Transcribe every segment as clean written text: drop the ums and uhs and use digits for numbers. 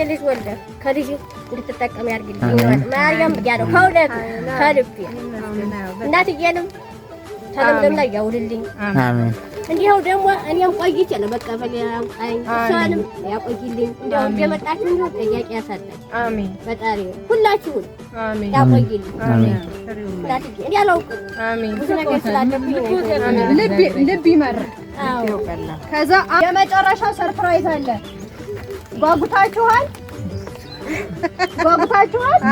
ልጅ ወልደ ከልጅ እንድትጠቀም ያርግልኝ ማርያም ያለው ከውለት ከልብ እናትዬንም ተለምለም ላይ ያውልልኝ አሜን እንዲያው ደግሞ እኔም ቆይቼ ነው በቃ በሊያውቃኝ እሷንም ያቆይልኝ እንዲያው እንደመጣችሁ ነው ጥያቄ ያሳጣኝ አሜን ፈጣሪ ሁላችሁን አሜን ያቆይልኝ አሜን እናትዬ እኔ አላውቅም አሜን ብዙ ነገር ስላደረኩኝ ልብ ይመርቅ አዎ ከዛ የመጨረሻው ሰርፕራይዝ አለ ጓጉታችኋል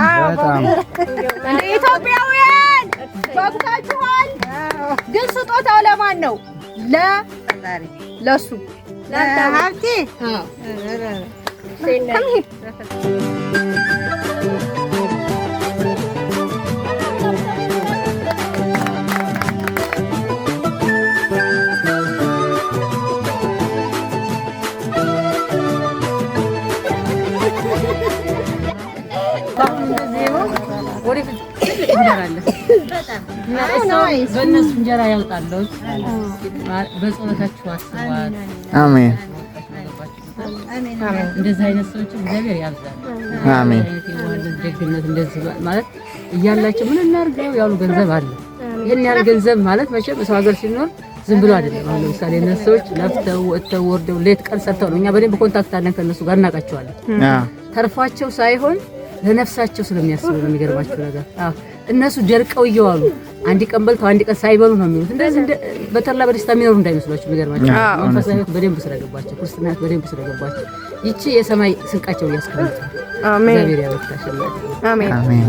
አዎ እንደ ኢትዮጵያውያን ጓጉታችኋል ግን ስጦታው ለማን ነው ለፈጣሪ ለሱ ለሀብቴ አዎ በእነሱ እንጀራ ያውጣለው በጸሎታችሁ አስቧት አሜን አሜን እንደዚህ አይነት ሰዎች እግዚአብሔር ያብዛል አሜን ደግነት እንደዚህ ማለት እያላችሁ ምን እናርገው ያሉ ገንዘብ አለ ይሄን ያህል ገንዘብ ማለት መቼም በሰው ሀገር ሲኖር ዝም ብሎ አይደለም አሁን ለምሳሌ እነሱ ሰዎች ለፍተው ወጥተው ወርደው ሌት ቀን ሰርተው ነው እኛ በደንብ ኮንታክት አለን ከነሱ ጋር እናውቃቸዋለን ተርፏቸው ሳይሆን ለነፍሳቸው ስለሚያስቡ ነው የሚገርማቸው ነገር እነሱ ደርቀው እየዋሉ አንድ ቀን በልተው አንድ ቀን ሳይበሉ ነው የሚሉት እንደዚህ በተላ በደስታ የሚኖሩ እንዳይመስላችሁ የሚገርማቸው መንፈሳዊ ሕይወት በደንብ ስለገባቸው ክርስትና ሕይወት በደንብ ስለገባቸው ይቺ የሰማይ ስንቃቸው ያስቀምጣል አሜን እግዚአብሔር ያበርታሽላችሁ አሜን አሜን